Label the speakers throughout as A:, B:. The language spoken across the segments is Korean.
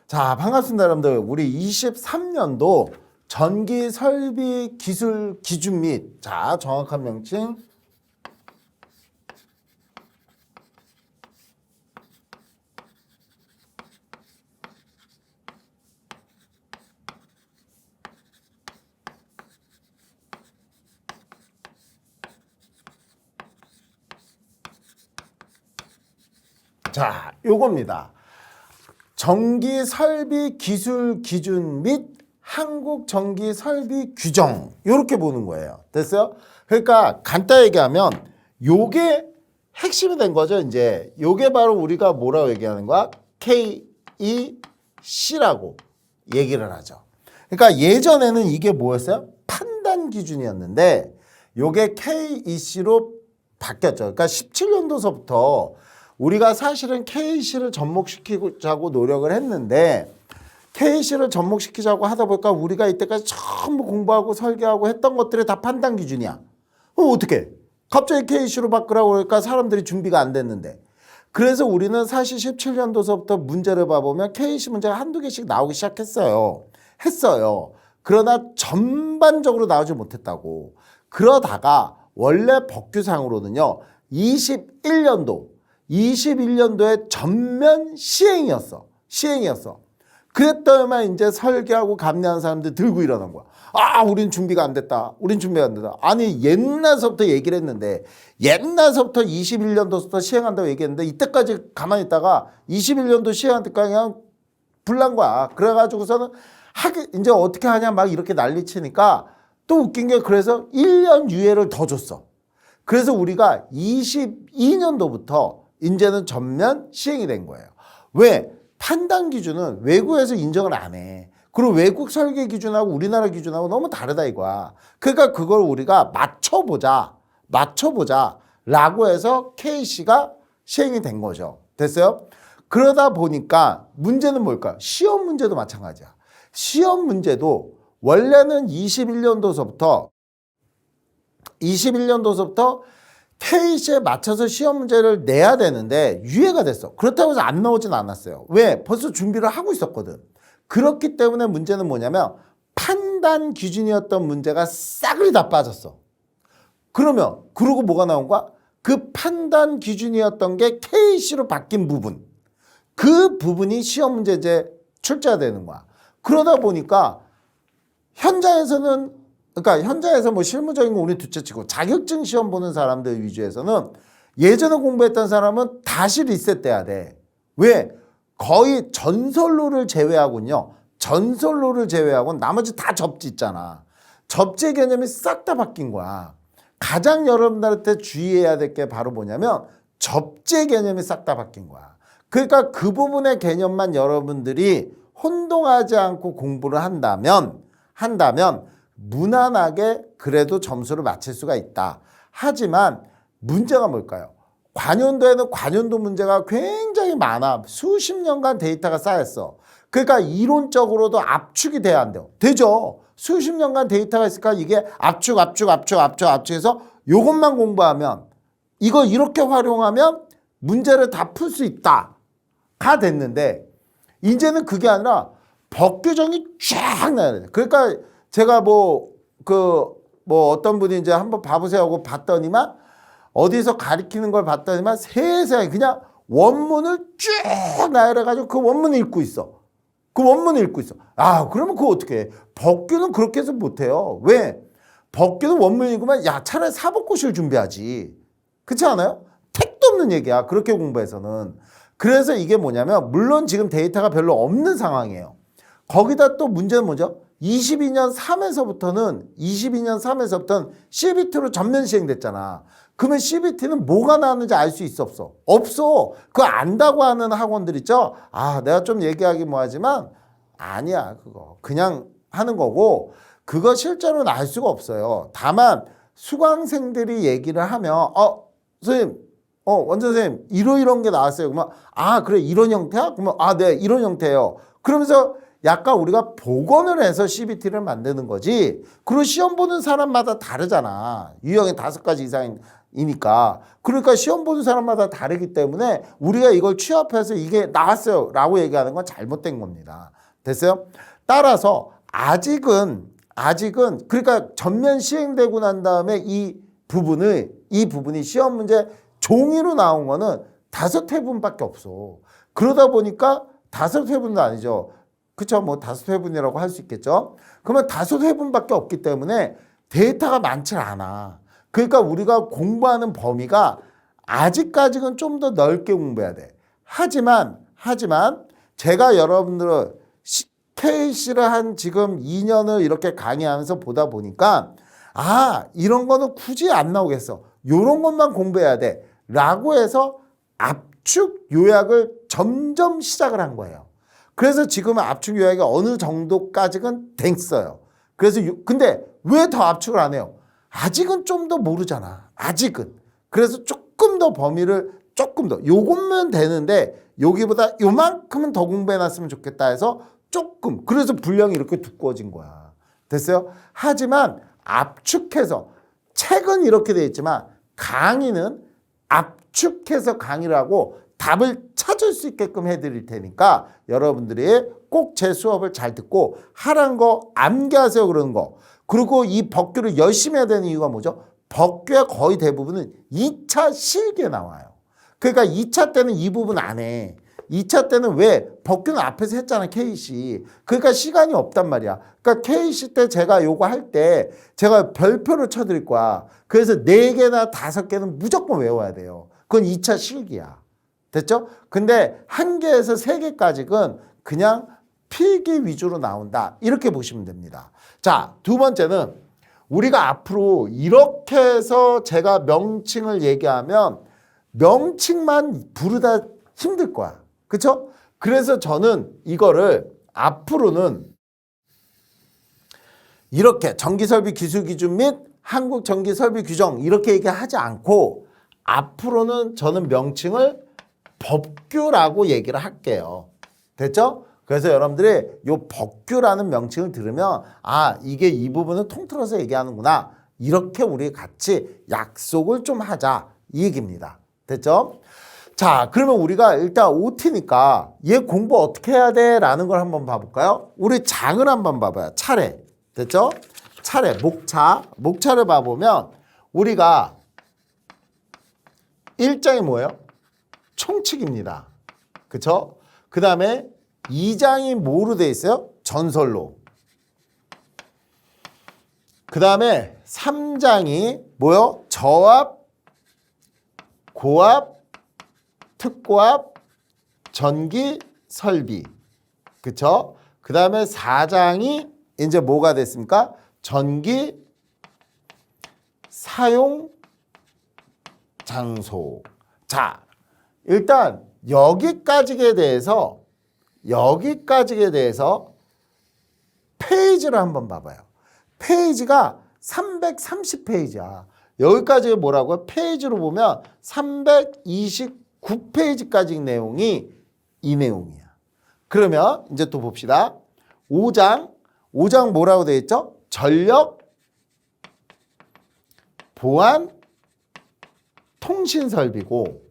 A: 자, 반갑습니다, 여러분들. 우리 23년도 전기 설비 기술 기준 및, 자, 정확한 명칭. 자, 요겁니다. 전기 설비 기술 기준 및 한국 전기 설비 규정, 이렇게 보는 거예요. 됐어요? 그러니까 간단히 얘기하면 요게 핵심이 된 거죠. 이제 요게 바로 우리가 뭐라고 얘기하는 거야? KEC라고 얘기를 하죠. 그러니까 예전에는 이게 뭐였어요? 판단 기준이었는데 요게 KEC로 바뀌었죠. 그러니까 17년도서부터 우리가 사실은 KEC를 접목시키자고 노력을 했는데 KEC를 접목시키자고 하다 보니까 우리가 이때까지 전부 공부하고 설계하고 했던 것들이 다 판단 기준이야. 어떻게? 갑자기 KEC로 바꾸라고 그러니까 사람들이 준비가 안 됐는데. 그래서 우리는 사실 17년도서부터 문제를 봐보면 KEC 문제가 한두 개씩 나오기 시작했어요. 그러나 전반적으로 나오지 못했다고. 그러다가 원래 법규상으로는요. 21년도에 전면 시행이었어. 그랬더니만 이제 설계하고 감내한 사람들 들고 일어난 거야. 아, 우린 준비가 안 됐다. 아니, 옛날서부터 얘기를 했는데, 옛날서부터 21년도부터 시행한다고 얘기했는데, 이때까지 가만히 있다가 21년도 시행한 때까지 그냥 불난 거야. 그래가지고서는 이제 어떻게 하냐 막 이렇게 난리 치니까 또 웃긴 게 그래서 1년 유예를 더 줬어. 그래서 우리가 22년도부터 이제는 전면 시행이 된 거예요. 왜? 판단 기준은 외국에서 인정을 안 해. 그리고 외국 설계 기준하고 우리나라 기준하고 너무 다르다 이거야. 그러니까 그걸 우리가 맞춰보자 라고 해서 KEC가 시행이 된 거죠. 됐어요? 그러다 보니까 문제는 뭘까? 시험 문제도 마찬가지야. 시험 문제도 원래는 21년도서부터 KEC에 맞춰서 시험 문제를 내야 되는데 유예가 됐어. 그렇다고 해서 안 나오진 않았어요. 왜? 벌써 준비를 하고 있었거든. 그렇기 때문에 문제는 뭐냐면 판단 기준이었던 문제가 싸그리 다 빠졌어. 그러고 뭐가 나온 거야? 그 판단 기준이었던 게 KEC로 바뀐 부분. 그 부분이 시험 문제 이제 출제가 되는 거야. 그러다 보니까 현장에서 뭐 실무적인 거 우리 둘째치고 자격증 시험 보는 사람들 위주에서는 예전에 공부했던 사람은 다시 리셋돼야 돼. 왜? 거의 전설로를 제외하고는 나머지 다 접지 있잖아. 접지 개념이 싹 다 바뀐 거야. 가장 여러분들한테 주의해야 될 게 바로 뭐냐면 접지 개념이 싹 다 바뀐 거야. 그러니까 그 부분의 개념만 여러분들이 혼동하지 않고 공부를 한다면 무난하게 그래도 점수를 맞출 수가 있다. 하지만 문제가 뭘까요? 관연도에는 관연도 문제가 굉장히 많아. 수십 년간 데이터가 쌓였어. 그러니까 이론적으로도 압축이 돼야 안 돼요. 되죠. 수십 년간 데이터가 있으니까 이게 압축해서 이것만 공부하면 이거 이렇게 활용하면 문제를 다 풀 수 있다가 됐는데 이제는 그게 아니라 법규정이 쫙 나야 돼. 그러니까 제가 어떤 분이 이제 한번 봐보세요 하고 봤더니만 어디서 가리키는 걸 봤더니만 세상에 그냥 원문을 쭉 나열해가지고 그 원문을 읽고 있어. 아, 그러면 그거 어떻게 해? 법규는 그렇게 해서 못해요. 왜? 법규는 원문 읽으면 차라리 사법고시를 준비하지. 그렇지 않아요? 택도 없는 얘기야. 그렇게 공부해서는. 그래서 이게 뭐냐면 물론 지금 데이터가 별로 없는 상황이에요. 거기다 또 문제는 뭐죠? 22년 3에서부터는 CBT로 전면 시행됐잖아. 그러면 CBT는 뭐가 나왔는지 알 수 있어 없어? 없어. 그거 안다고 하는 학원들 있죠? 아, 내가 좀 얘기하기 뭐하지만 아니야. 그거 그냥 하는 거고 그거 실제로는 알 수가 없어요. 다만 수강생들이 얘기를 하면 선생님 원장 선생님 이런 게 나왔어요. 그러면 아, 그래 이런 형태야? 그러면 아, 네 이런 형태예요. 그러면서 약간 우리가 복원을 해서 CBT를 만드는 거지. 그리고 시험 보는 사람마다 다르잖아. 유형이 5가지 이상인 이니까. 그러니까 시험 보는 사람마다 다르기 때문에 우리가 이걸 취합해서 이게 나왔어요 라고 얘기하는 건 잘못된 겁니다. 됐어요? 따라서 아직은 그러니까 전면 시행되고 난 다음에 이 부분이 시험 문제 종이로 나온 거는 5회분밖에 없어. 그러다 보니까 5회분도 아니죠. 그쵸? 뭐 5회분이라고 할 수 있겠죠. 그러면 5회분밖에 없기 때문에 데이터가 많지 않아. 그러니까 우리가 공부하는 범위가 아직까지는 좀 더 넓게 공부해야 돼. 하지만 제가 여러분들 KC를 한 지금 2년을 이렇게 강의하면서 보다 보니까 이런 거는 굳이 안 나오겠어. 요런 것만 공부해야 돼. 라고 해서 압축 요약을 점점 시작을 한 거예요. 그래서 지금은 압축 요약이 어느 정도까지는 됐어요. 그래서 근데 왜 더 압축을 안 해요? 아직은 좀 더 모르잖아. 아직은. 그래서 조금 더 범위를 조금 더 요것만 되는데 여기보다 요만큼은 더 공부해놨으면 좋겠다 해서 조금. 그래서 분량이 이렇게 두꺼워진 거야. 됐어요? 하지만 압축해서 책은 이렇게 돼 있지만 강의는 압축해서 강의를 하고 답을 찾을 수 있게끔 해드릴 테니까 여러분들이 꼭 제 수업을 잘 듣고 하라는 거 암기하세요 그러는 거. 그리고 이 법규를 열심히 해야 되는 이유가 뭐죠? 법규의 거의 대부분은 2차 실기에 나와요. 그러니까 2차 때는 이 부분 안 해. 2차 때는 왜? 법규는 앞에서 했잖아, KC. 그러니까 시간이 없단 말이야. 그러니까 KC 때 제가 요거 할 때 제가 별표를 쳐드릴 거야. 그래서 4개나 5개는 무조건 외워야 돼요. 그건 2차 실기야. 됐죠? 근데 1개에서 3개까지는 그냥 필기 위주로 나온다. 이렇게 보시면 됩니다. 자, 두 번째는 우리가 앞으로 이렇게 해서 제가 명칭을 얘기하면 명칭만 부르다 힘들 거야. 그쵸? 그래서 저는 이거를 앞으로는 이렇게 전기설비 기술기준 및 한국전기설비 규정 이렇게 얘기하지 않고 앞으로는 저는 명칭을 법규라고 얘기를 할게요. 됐죠? 그래서 여러분들이 이 법규라는 명칭을 들으면 이게 이 부분을 통틀어서 얘기하는구나. 이렇게 우리 같이 약속을 좀 하자. 이 얘기입니다. 됐죠? 자, 그러면 우리가 일단 OT니까 얘 공부 어떻게 해야 돼? 라는 걸 한번 봐볼까요? 우리 장을 한번 봐봐요. 차례. 됐죠? 차례, 목차를 봐보면 우리가 1장이 뭐예요? 총칙입니다. 그쵸? 그 다음에 2장이 뭐로 돼 있어요? 전설로. 그 다음에 3장이 뭐요? 저압, 고압, 특고압, 전기, 설비. 그쵸? 그 다음에 4장이 이제 뭐가 됐습니까? 전기, 사용, 장소. 자, 일단 여기까지에 대해서 페이지를 한번 봐봐요. 페이지가 330페이지야. 여기까지 뭐라고요? 페이지로 보면 329페이지까지 내용이 이 내용이야. 그러면 이제 또 봅시다. 5장 뭐라고 되어 있죠? 전력, 보안, 통신설비고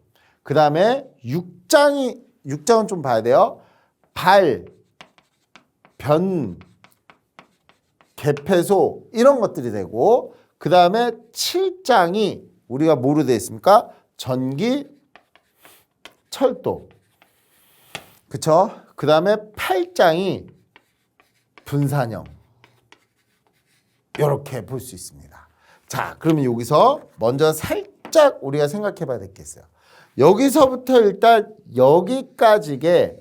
A: 그 다음에 6장은 좀 봐야 돼요. 변, 개폐소 이런 것들이 되고 그 다음에 7장이 우리가 뭐로 되어 있습니까? 전기, 철도. 그쵸? 그 다음에 8장이 분산형. 이렇게 볼 수 있습니다. 자, 그러면 여기서 먼저 살짝 우리가 생각해 봐야 되겠어요. 여기서부터 일단 여기까지의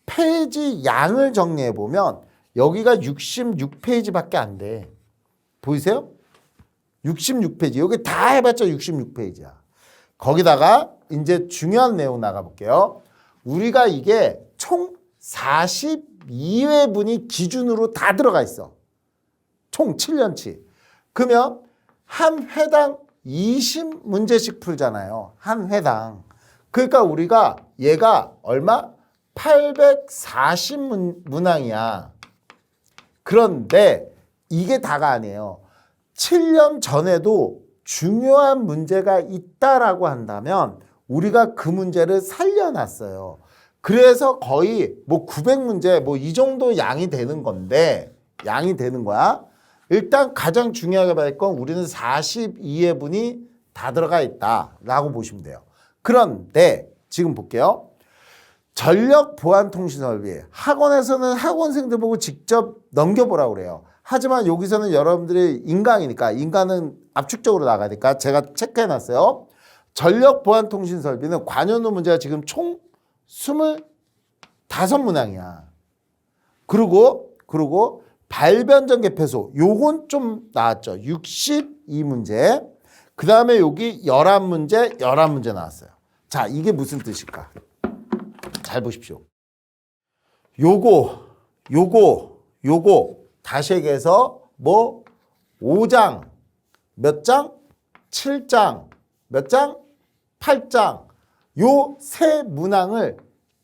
A: 페이지 양을 정리해 보면 여기가 66페이지밖에 안 돼. 보이세요? 66페이지. 여기 다 해봤자 66페이지야. 거기다가 이제 중요한 내용 나가볼게요. 우리가 이게 총 42회분이 기준으로 다 들어가 있어. 총 7년치. 그러면 한 회당 20문제씩 풀잖아요. 한 회당. 그러니까 우리가 얘가 얼마? 840문항이야. 그런데 이게 다가 아니에요. 7년 전에도 중요한 문제가 있다라고 한다면 우리가 그 문제를 살려놨어요. 그래서 거의 뭐 900문제 뭐 이 정도 양이 되는 건데 양이 되는 거야. 일단 가장 중요하게 볼 건 우리는 42회분이 다 들어가 있다라고 보시면 돼요. 그런데 지금 볼게요. 전력 보안 통신 설비. 학원에서는 학원생들 보고 직접 넘겨보라고 그래요. 하지만 여기서는 여러분들이 인강이니까 인간은 압축적으로 나가야 되니까 제가 체크해놨어요. 전력 보안 통신 설비는 관연도 문제가 지금 총 25문항이야. 그리고 발변전 개폐소 요건 좀 나왔죠. 62문제. 그 다음에 여기 11문제 나왔어요. 자, 이게 무슨 뜻일까? 잘 보십시오. 요거 다시 얘기해서 뭐 5장 몇 장? 7장 몇 장? 8장 요 세 문항을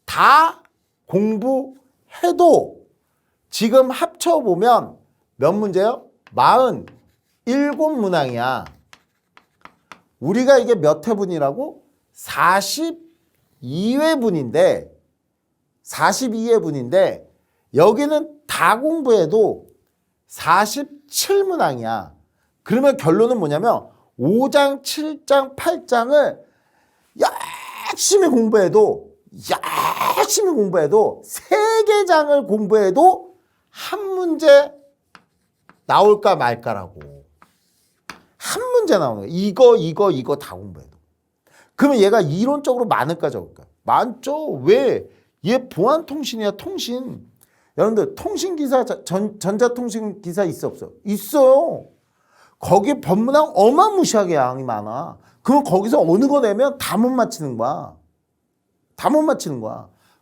A: 다 공부해도 지금 합쳐보면 몇 문제요? 47문항이야. 우리가 이게 몇 회분이라고? 42회분인데 여기는 다 공부해도 47문항이야. 그러면 결론은 뭐냐면 5장, 7장, 8장을 열심히 공부해도 3개 장을 공부해도 한 문제 나올까 말까라고. 한 문제 나오는 거야. 이거 다 공부해도. 그러면 얘가 이론적으로 많을까 적을까? 많죠. 왜? 얘 보안통신이야. 통신. 여러분들 통신기사 전자통신기사 있어 없어? 있어요. 거기 법문항 어마무시하게 양이 많아. 그럼 거기서 어느 거 내면 다 못 맞히는 거야.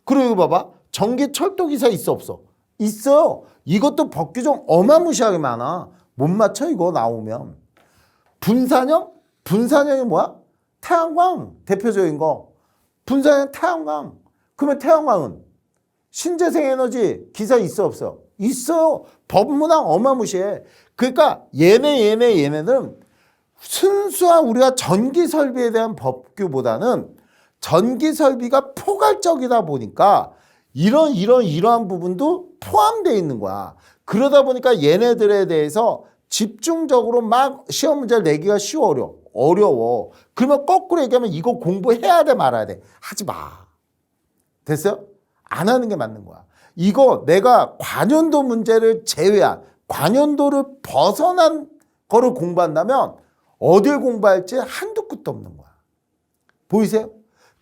A: 그리고 이거 봐봐. 전기철도기사 있어 없어? 있어요. 이것도 법규정 어마무시하게 많아. 못 맞춰 이거 나오면. 분산형이 뭐야? 태양광 대표적인 거. 분산형 태양광. 그러면 태양광은 신재생에너지 기사 있어 없어? 있어요. 법문항 어마무시해. 그러니까 얘네들은 순수한 우리가 전기설비에 대한 법규보다는 전기설비가 포괄적이다 보니까 이러한 부분도 포함되어 있는 거야. 그러다 보니까 얘네들에 대해서 집중적으로 막 시험 문제를 내기가 어려워. 그러면 거꾸로 얘기하면 이거 공부해야 돼 말아야 돼? 하지 마. 됐어요? 안 하는 게 맞는 거야. 이거 내가 관연도 문제를 제외한 관연도를 벗어난 거를 공부한다면 어딜 공부할지 한두 끝도 없는 거야. 보이세요?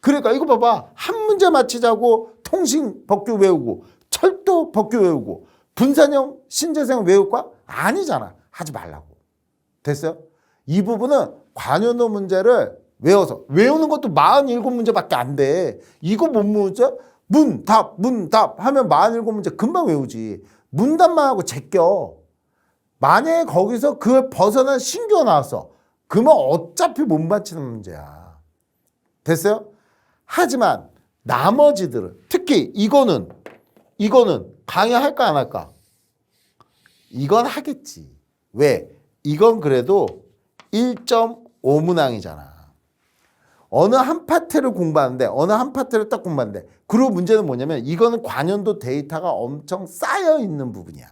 A: 그러니까 이거 봐봐. 한 문제 맞히자고 통신 법규 외우고 철도 법규 외우고 분산형 신재생 외울 거야? 아니잖아. 하지 말라고. 됐어요? 이 부분은 관연도 문제를 외우는 것도 47문제밖에 안 돼. 이거 못 외우죠? 문답 하면 47문제 금방 외우지. 문답만 하고 제껴. 만약에 거기서 그걸 벗어난 신규가 나왔어. 그러면 어차피 못 맞히는 문제야. 됐어요? 하지만 나머지들은 특히 이거는 강의할까 안 할까? 이건 하겠지. 왜? 이건 그래도 1.5문항이잖아. 어느 한 파트를 딱 공부하는데 그리고 문제는 뭐냐면 이거는 관연도 데이터가 엄청 쌓여 있는 부분이야.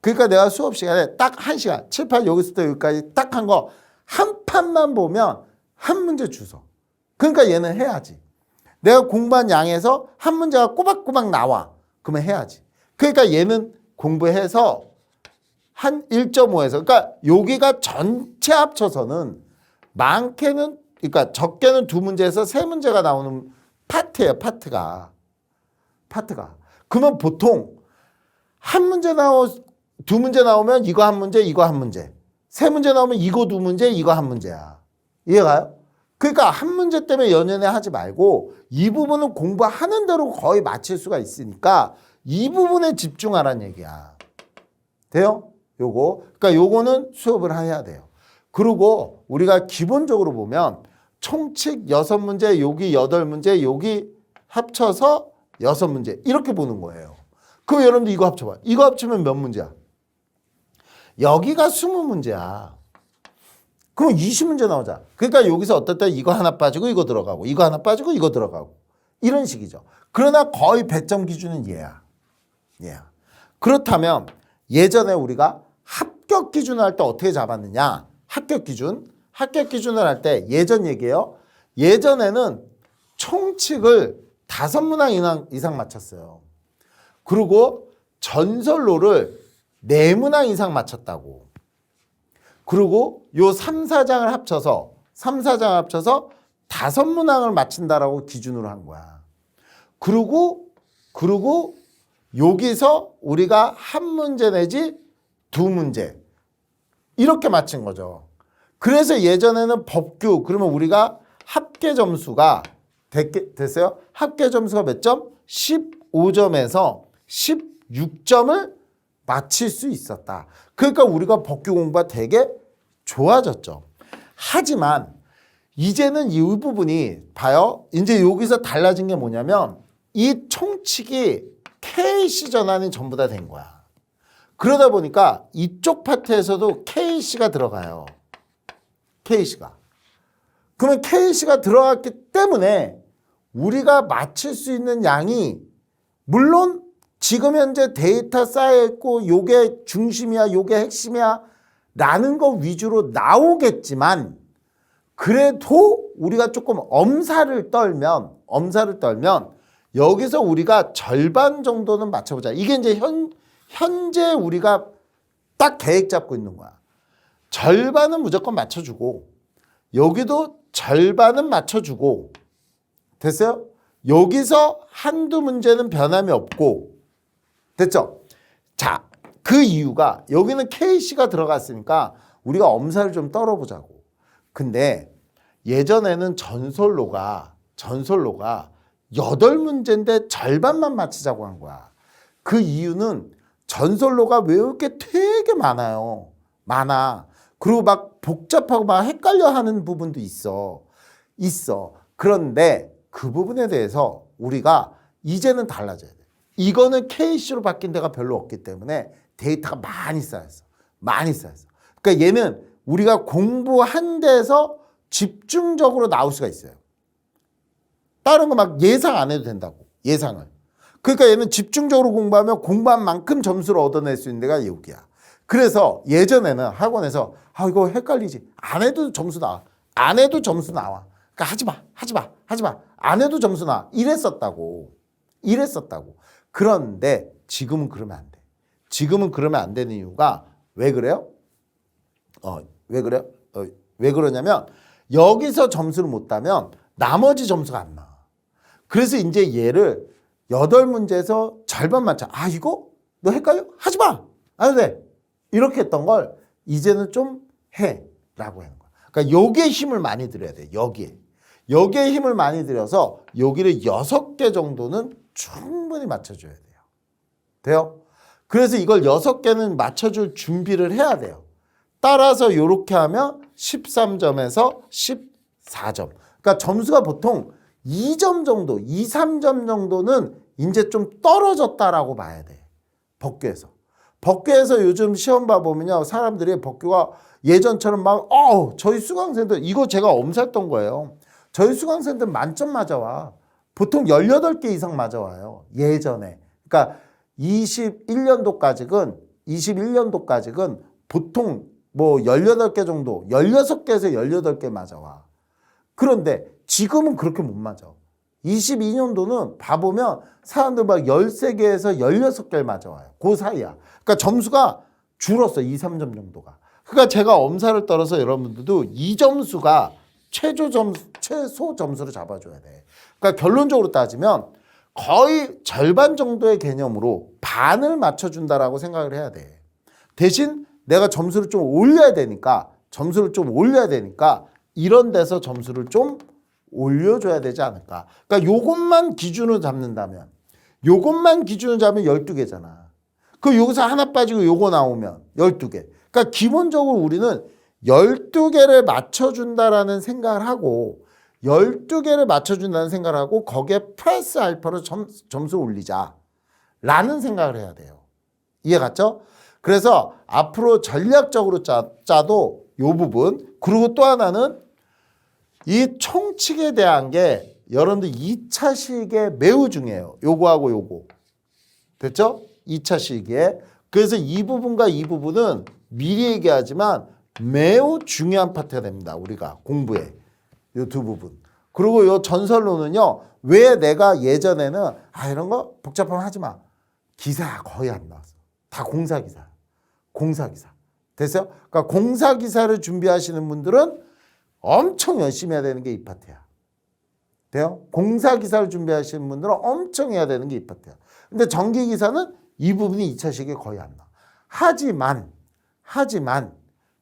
A: 그러니까 내가 수업 시간에 딱 1시간 7, 8 여기서부터 여기까지 딱 한 거 한 판만 보면 한 문제 주소. 그러니까 얘는 해야지. 내가 공부한 양에서 한 문제가 꼬박꼬박 나와. 그러면 해야지. 그러니까 얘는 공부해서 한 1.5에서 그러니까 여기가 전체 합쳐서는 많게는 그러니까 적게는 2문제에서 3문제가 나오는 파트예요. 파트가. 그러면 보통 두 문제 나오면 이거 한 문제, 이거 한 문제. 3문제 나오면 이거 2문제, 이거 한 문제야. 이해가요? 그러니까 한 문제 때문에 연연해 하지 말고 이 부분은 공부하는 대로 거의 맞힐 수가 있으니까 이 부분에 집중하라는 얘기야. 돼요? 그러니까 요거는 수업을 해야 돼요. 그리고 우리가 기본적으로 보면 총칙 6문제, 여기 8문제, 여기 합쳐서 6문제 이렇게 보는 거예요. 그럼 여러분들 이거 합쳐봐. 이거 합치면 몇 문제야? 여기가 20문제야. 그럼 20문제 나오자. 그러니까 여기서 어떨 때 이거 하나 빠지고 이거 들어가고 이거 하나 빠지고 이거 들어가고 이런 식이죠. 그러나 거의 배점 기준은 얘야. 얘야. 그렇다면 예전에 우리가 합격 기준을 할 때 어떻게 잡았느냐. 합격 기준을 할 때 예전 얘기예요. 예전에는 총칙을 5문항 이상 맞췄어요. 그리고 전설로를 4문항 이상 맞췄다고. 그리고 요 3, 4장을 합쳐서 5문항을 맞춘다라고 기준으로 한 거야. 그리고 여기서 우리가 한 문제 내지 2문제 이렇게 맞춘 거죠. 그래서 예전에는 법규 그러면 우리가 합계 점수가 됐어요? 합계 점수가 몇 점? 15점에서 16점을 맞힐 수 있었다. 그러니까 우리가 법규 공부가 되게 좋아졌죠. 하지만 이제는 이 부분이 봐요. 이제 여기서 달라진 게 뭐냐면 이 총칙이 KC 전환이 전부 다 된 거야. 그러다 보니까 이쪽 파트에서도 KC가 들어가요. KC가. 그러면 KC가 들어갔기 때문에 우리가 맞출 수 있는 양이 물론 지금 현재 데이터 쌓여있고 요게 중심이야 요게 핵심이야 라는 거 위주로 나오겠지만 그래도 우리가 조금 엄살을 떨면 여기서 우리가 절반 정도는 맞춰보자. 이게 이제 현재 우리가 딱 계획 잡고 있는 거야. 절반은 무조건 맞춰주고 여기도 절반은 맞춰주고 됐어요? 여기서 한두 문제는 변함이 없고 됐죠? 자, 그 이유가 여기는 KC가 들어갔으니까 우리가 엄살을 좀 떨어보자고. 근데 예전에는 전설로가 8문제인데 절반만 맞히자고 한 거야. 그 이유는 전설로가 외울 게 되게 많아요. 많아. 그리고 막 복잡하고 막 헷갈려 하는 부분도 있어. 그런데 그 부분에 대해서 우리가 이제는 달라져야 돼. 이거는 KC로 바뀐 데가 별로 없기 때문에 데이터가 많이 쌓였어. 그러니까 얘는 우리가 공부한 데서 집중적으로 나올 수가 있어요. 다른 거 막 예상 안 해도 된다고. 예상을. 그러니까 얘는 집중적으로 공부하면 공부한 만큼 점수를 얻어낼 수 있는 데가 여기야. 그래서 예전에는 학원에서 이거 헷갈리지. 안 해도 점수 나와. 그러니까 하지 마. 안 해도 점수 나와. 이랬었다고. 그런데 지금은 그러면 안 돼. 지금은 그러면 안 되는 이유가 왜 그래요? 왜 그러냐면 여기서 점수를 못 따면 나머지 점수가 안 나와. 그래서 이제 얘를 8문제에서 절반 맞춰. 이거? 너 헷갈려? 하지 마! 안 돼! 이렇게 했던 걸 이제는 좀 해. 라고 하는 거야. 그러니까 여기에 힘을 많이 들여야 돼. 여기에 힘을 많이 들여서 여기를 6개 정도는 충분히 맞춰줘야 돼요. 돼요? 그래서 이걸 6개는 맞춰줄 준비를 해야 돼요. 따라서 이렇게 하면 13점에서 14점. 그러니까 점수가 보통 2점 정도, 2, 3점 정도는 이제 좀 떨어졌다라고 봐야 돼. 법규에서 요즘 시험 봐보면요. 사람들이 법규가 예전처럼 저희 수강생들, 이거 제가 엄살했던 거예요. 저희 수강생들 만점 맞아와. 보통 18개 이상 맞아와요. 예전에. 그러니까 21년도까지는 보통 뭐 18개 정도, 16개에서 18개 맞아와. 그런데 지금은 그렇게 못 맞아. 22년도는 봐보면 사람들 막 13개에서 16개를 맞아와요. 그 사이야. 그러니까 점수가 줄었어. 2, 3점 정도가. 그러니까 제가 엄살을 떨어서 여러분들도 이 점수가 최소 점수로 잡아줘야 돼. 그러니까 결론적으로 따지면 거의 절반 정도의 개념으로 반을 맞춰준다라고 생각을 해야 돼. 대신 내가 점수를 좀 올려야 되니까 이런 데서 점수를 좀 올려줘야 되지 않을까. 그러니까 요것만 기준으로 잡는다면 12개잖아. 그 여기서 하나 빠지고 요거 나오면 12개. 그러니까 기본적으로 우리는 12개를 맞춰준다라는 생각을 하고 12개를 맞춰준다는 생각을 하고 거기에 플러스 알파로 점수를 올리자라는 생각을 해야 돼요. 이해 갔죠? 그래서 앞으로 전략적으로 짜도 요 부분. 그리고 또 하나는 이 총칙에 대한 게 여러분들 2차 시기에 매우 중요해요. 요거하고 요거. 됐죠? 2차 시기에. 그래서 이 부분과 이 부분은 미리 얘기하지만 매우 중요한 파트가 됩니다. 우리가 공부에. 요 두 부분. 그리고 요 전설로는요. 왜 내가 예전에는 이런 거 복잡하면 하지 마. 기사 거의 안 나왔어. 다 공사기사. 공사기사. 됐어요? 그러니까 공사기사를 준비하시는 분들은 엄청 열심히 해야 되는 게 이 파트야. 돼요? 공사기사를 준비하시는 분들은 엄청 해야 되는 게 이 파트야. 근데 전기기사는 이 부분이 2차 시기에 거의 안 나와. 하지만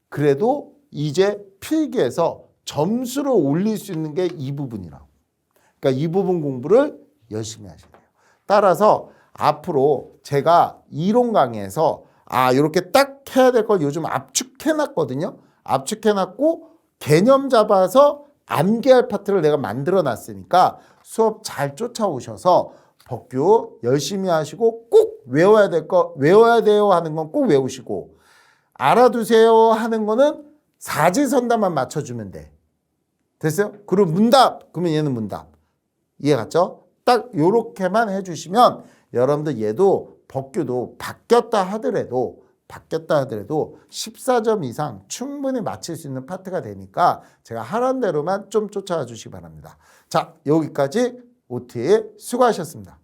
A: 그래도 이제 필기에서 점수를 올릴 수 있는 게 이 부분이라고. 그러니까 이 부분 공부를 열심히 하셔야 돼요. 따라서 앞으로 제가 이론 강의에서 이렇게 딱 해야 될 걸 요즘 압축해놨거든요. 압축해놨고 개념 잡아서 암기할 파트를 내가 만들어 놨으니까 수업 잘 쫓아오셔서 법규 열심히 하시고 꼭 외워야 될 거 외워야 돼요 하는 건 꼭 외우시고 알아두세요 하는 거는 사지선답만 맞춰주면 돼. 됐어요? 그리고 문답 그러면 얘는 문답. 이해 갔죠? 딱 요렇게만 해주시면 여러분들 얘도 법규도 바뀌었다 하더라도 14점 이상 충분히 맞힐 수 있는 파트가 되니까 제가 하라는 대로만 좀 쫓아와 주시기 바랍니다. 자, 여기까지 OT 수고하셨습니다.